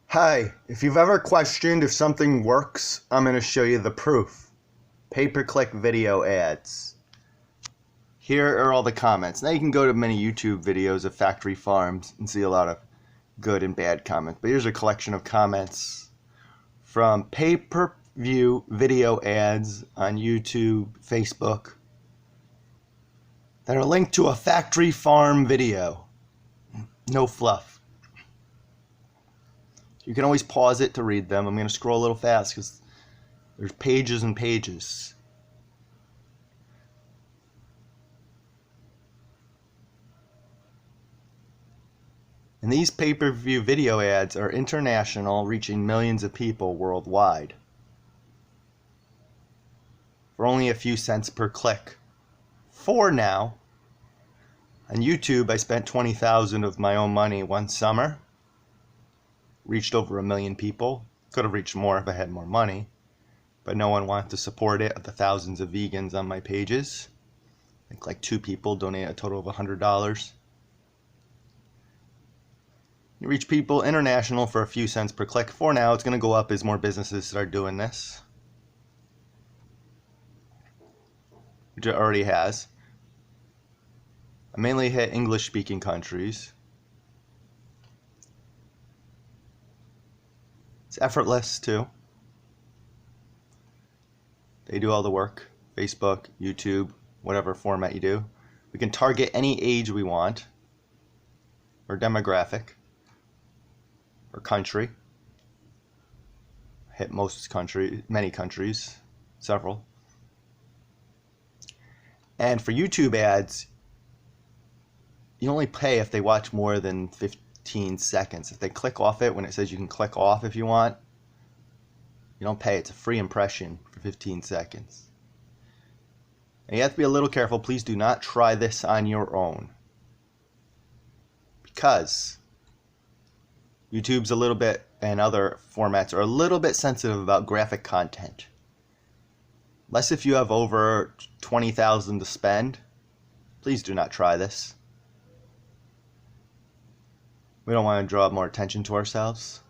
Hi, if you've ever questioned if something works, I'm going to show you the proof. Pay-per-click video ads. Here are all the comments. Now you can go to many YouTube videos of factory farms and see a lot of good and bad comments. But here's a collection of comments from pay-per-view video ads on YouTube, Facebook, that are linked to a factory farm video. No fluff. You can always pause it to read them. I'm going to scroll a little fast because there's pages and pages. And these pay-per-view video ads are international, reaching millions of people worldwide for only a few cents per click. For now, on YouTube, I spent $20,000 of my own money one summer. Reached over 1 million people. Could have reached more if I had more money, but no one wanted to support it. Of the thousands of vegans on my pages, I think like 2 people donated a total of $100. You reach people international for a few cents per click. For now, it's going to go up as more businesses start doing this, which it already has. I mainly hit English-speaking countries. It's effortless too. They do all the work. Facebook, YouTube, whatever format you do. We can target any age we want, or demographic, or country. Hit many countries, several. And for YouTube ads, you only pay if they watch more than 15 seconds. If they click off it when it says you can click off if you want, you don't pay. It's a free impression for 15 seconds. And you have to be a little careful. Please do not try this on your own, because YouTube's a little bit, and other formats are a little bit sensitive about graphic content. Unless if you have over $20,000 to spend, please do not try this. We don't want to draw more attention to ourselves.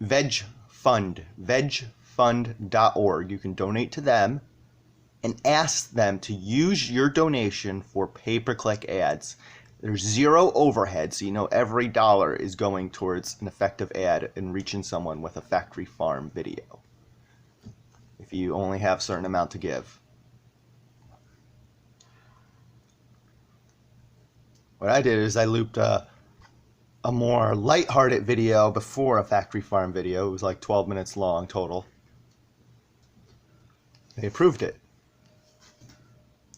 vegfund.org. You can donate to them and ask them to use your donation for pay-per-click ads. There's zero overhead, so you know every dollar is going towards an effective ad and reaching someone with a factory farm video, if you only have a certain amount to give. What I did is I looped a more lighthearted video before a factory farm video. It was like 12 minutes long total. They approved it.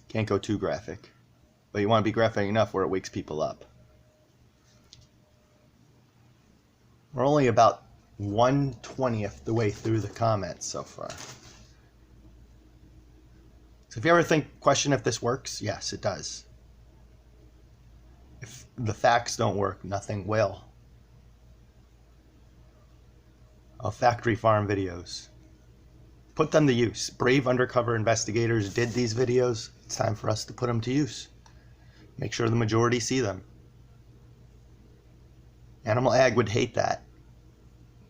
Can't go too graphic, but you want to be graphic enough where it wakes people up. We're only about 1/20th the way through the comments so far. So if you ever question if this works, yes, it does. If the facts don't work, nothing will. Factory farm videos. Put them to use. Brave undercover investigators did these videos. It's time for us to put them to use. Make sure the majority see them. Animal Ag would hate that,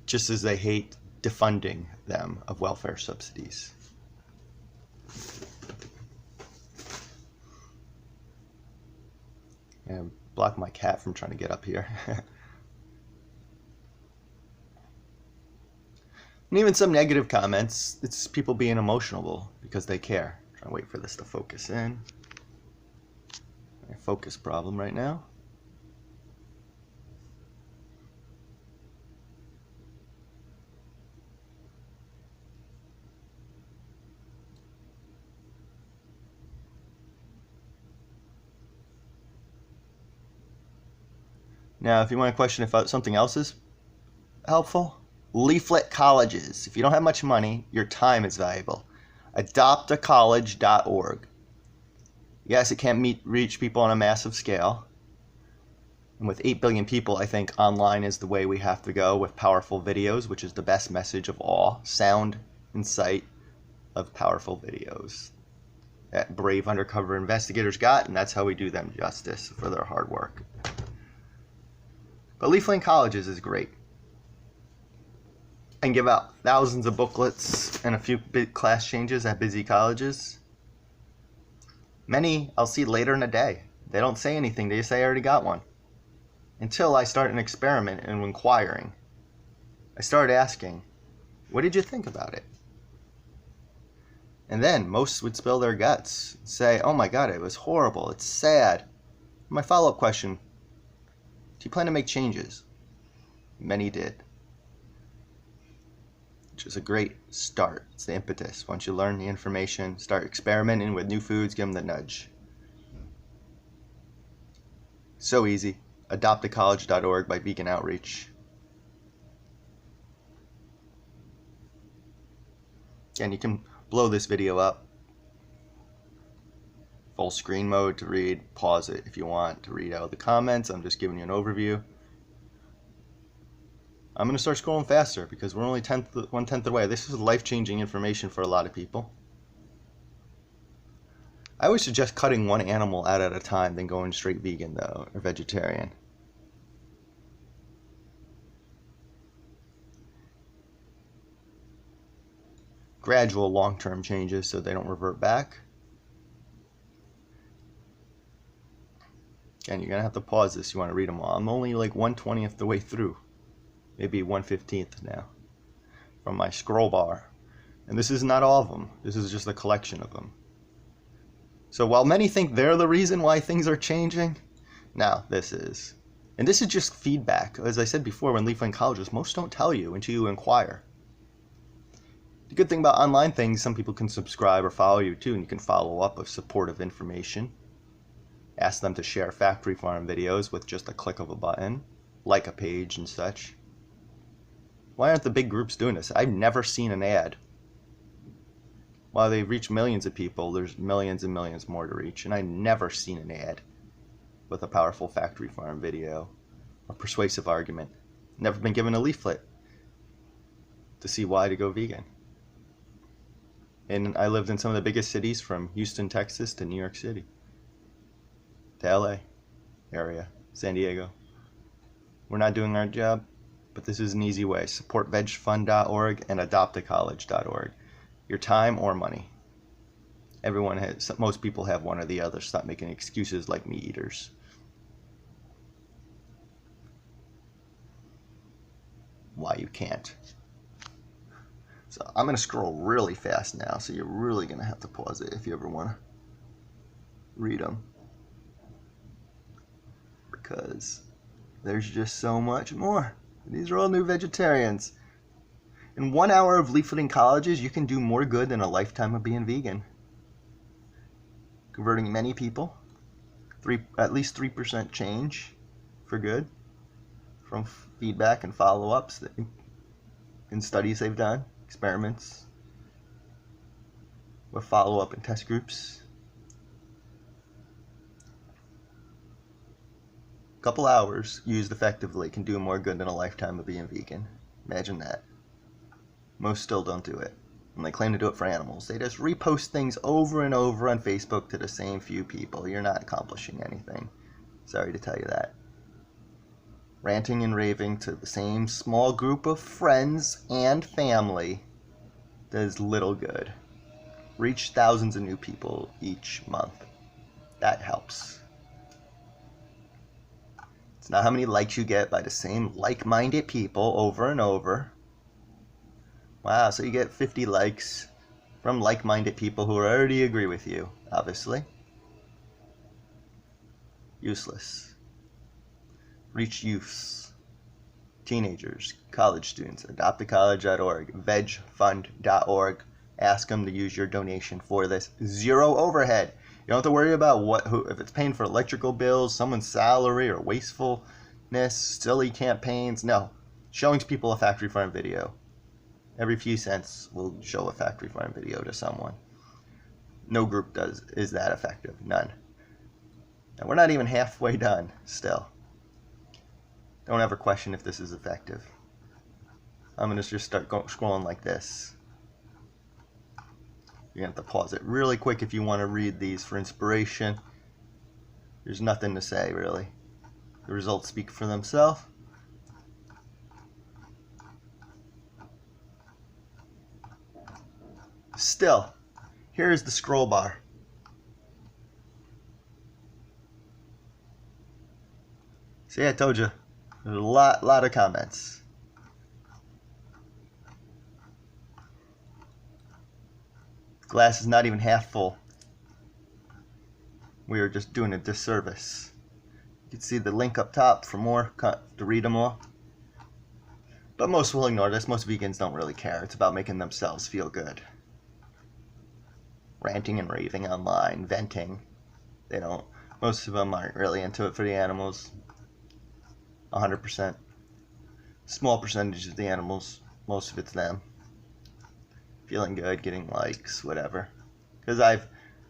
just as they hate defunding them of welfare subsidies. And block my cat from trying to get up here. And even some negative comments, it's people being emotional because they care. I'm trying to wait for this to focus in. A focus problem right now. Now, if you want to question if something else is helpful, leaflet colleges. If you don't have much money, your time is valuable. Adoptacollege.org. Yes, it can't reach people on a massive scale. And with 8 billion people, I think online is the way we have to go, with powerful videos, which is the best message of all. Sound and sight of powerful videos. that brave undercover investigators got, and that's how we do them justice for their hard work. But leafleting colleges is great. And give out thousands of booklets and a few big class changes at busy colleges. Many I'll see later in the day. They don't say anything, they just say I already got one. Until I start an experiment and inquiring. I started asking, what did you think about it? And then most would spill their guts, say, oh my god, it was horrible, it's sad. My follow-up question, do you plan to make changes? Many did. Which is a great start. It's the impetus. Once you learn the information, start experimenting with new foods, give them the nudge. So easy. Adoptacollege.org by Vegan Outreach. Again, you can blow this video up. Full screen mode to read. Pause it if you want to read out the comments. I'm just giving you an overview. I'm going to start scrolling faster because we're only 1/10 away. This is life-changing information for a lot of people. I would suggest cutting one animal out at a time than going straight vegan, though, or vegetarian. Gradual long-term changes so they don't revert back. Again, you're going to have to pause this. You want to read them all. I'm only like 1/20th the way through. Maybe 1/15th now from my scroll bar. And this is not all of them. This is just a collection of them. So while many think they're the reason why things are changing, no, this is. And this is just feedback. As I said before, when leafleting colleges, most don't tell you until you inquire. The good thing about online things, some people can subscribe or follow you too, and you can follow up with supportive information. Ask them to share factory farm videos with just a click of a button, like a page and such. Why aren't the big groups doing this? I've never seen an ad. While they've reached millions of people, there's millions and millions more to reach, and I've never seen an ad with a powerful factory farm video or persuasive argument. Never been given a leaflet to see why to go vegan. And I lived in some of the biggest cities, from Houston, Texas to New York City to LA area, San Diego. We're not doing our job, but this is an easy way. Support vegfund.org and adoptacollege.org. Your time or money. Everyone has, most people have one or the other. Stop making excuses like meat eaters. Why you can't. So I'm going to scroll really fast now, so you're really going to have to pause it if you ever want to read them. Because there's just so much more. These are all new vegetarians. In 1 hour of leafleting colleges, you can do more good than a lifetime of being vegan. Converting many people, at least 3% change for good from feedback and follow-ups in studies they've done, experiments with follow-up and test groups. A couple hours used effectively can do more good than a lifetime of being vegan. Imagine that. Most still don't do it. And they claim to do it for animals. They just repost things over and over on Facebook to the same few people. You're not accomplishing anything. Sorry to tell you that. Ranting and raving to the same small group of friends and family does little good. Reach thousands of new people each month. That helps. It's not how many likes you get by the same like-minded people over and over. Wow, so you get 50 likes from like-minded people who already agree with you, obviously. Useless. Reach youths, teenagers, college students, adoptacollege.org, vegfund.org. Ask them to use your donation for this. Zero overhead. You don't have to worry about if it's paying for electrical bills, someone's salary, or wastefulness, silly campaigns. No. Showing people a factory farm video. Every few cents will show a factory farm video to someone. No group is that effective. None. And we're not even halfway done still. Don't ever question if this is effective. I'm going to just start scrolling like this. You're going to have to pause it really quick if you want to read these for inspiration. There's nothing to say, really. The results speak for themselves. Still, here's the scroll bar. See, I told you, there's a lot of comments. Glass is not even half full. We are just doing a disservice. You can see the link up top for more to read them all. But most will ignore this. Most vegans don't really care. It's about making themselves feel good. Ranting and raving online, venting. They don't. Most of them aren't really into it for the animals. 100%. Small percentage of the animals. Most of it's them. Feeling good, getting likes, whatever. Because I've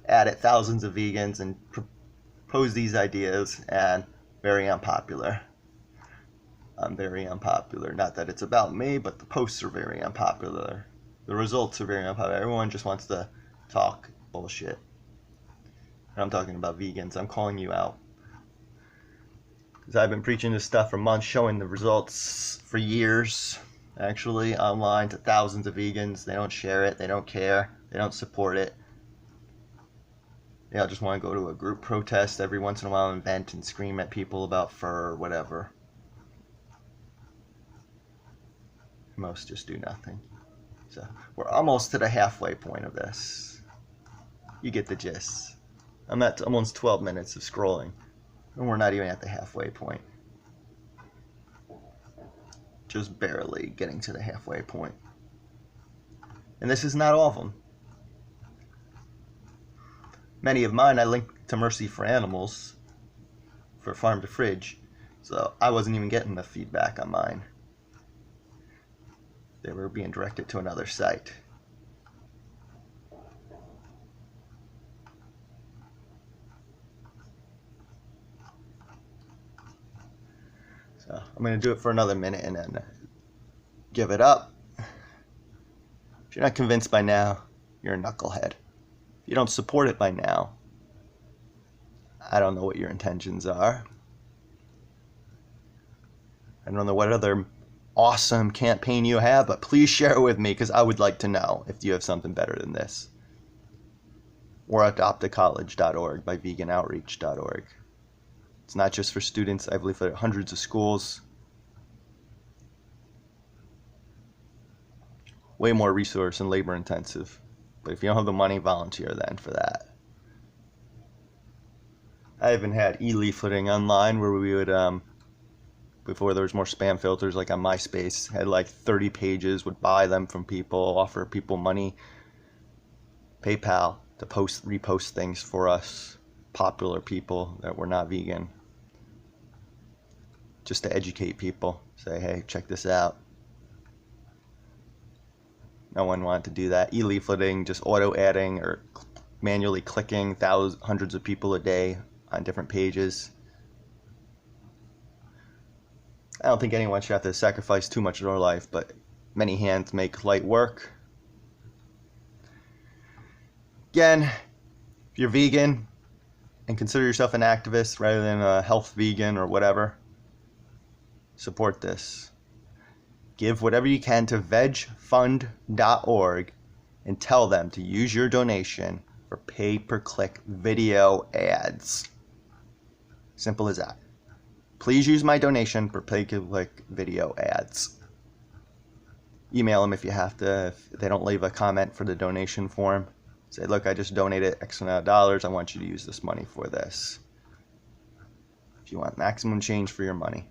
added thousands of vegans and proposed these ideas, and very unpopular. I'm very unpopular. Not that it's about me, but the posts are very unpopular. The results are very unpopular. Everyone just wants to talk bullshit. And I'm talking about vegans. I'm calling you out. Because I've been preaching this stuff for months, showing the results for years, actually, online to thousands of vegans. They don't share it. They don't care. They don't support it. They all just want to go to a group protest every once in a while and vent and scream at people about fur or whatever. Most just do nothing. So we're almost to the halfway point of this. You get the gist. I'm at almost 12 minutes of scrolling, and we're not even at the halfway point. Just barely getting to the halfway point. And this is not all of them. Many of mine I linked to Mercy for Animals for Farm to Fridge, so I wasn't even getting the feedback on mine. They were being directed to another site. So I'm going to do it for another minute and then give it up. If you're not convinced by now, you're a knucklehead. If you don't support it by now, I don't know what your intentions are. I don't know what other awesome campaign you have, but please share it with me, because I would like to know if you have something better than this. Or adoptacollege.org by veganoutreach.org. It's not just for students. I've lived at hundreds of schools. Way more resource and labor intensive. But if you don't have the money, volunteer then for that. I even had e-leafleting online where we would, before there was more spam filters, like on MySpace, had like 30 pages, would buy them from people, offer people money, PayPal, to repost things for us, popular people that were not vegan, just to educate people, say, hey, check this out. No one wanted to do that. E-leafleting, just auto-adding or manually clicking hundreds of people a day on different pages. I don't think anyone should have to sacrifice too much of their life, but many hands make light work. Again, if you're vegan and consider yourself an activist rather than a health vegan or whatever, support this. Give whatever you can to vegfund.org and tell them to use your donation for pay-per-click video ads. Simple as that. Please use my donation for pay-per-click video ads. Email them if you have to. If they don't leave a comment for the donation form, say, look, I just donated X amount of dollars. I want you to use this money for this. If you want maximum change for your money.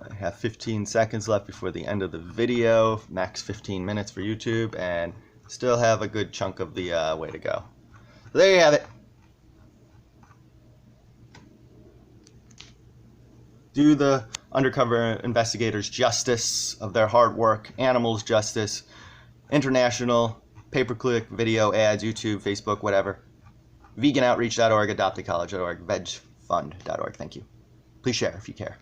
I have 15 seconds left before the end of the video, max 15 minutes for YouTube, and still have a good chunk of the way to go. So there you have it. Do the undercover investigators justice of their hard work, animals justice, international, pay-per-click video ads, YouTube, Facebook, whatever. Veganoutreach.org, adoptacollege.org, vegfund.org. Thank you. Please share if you care.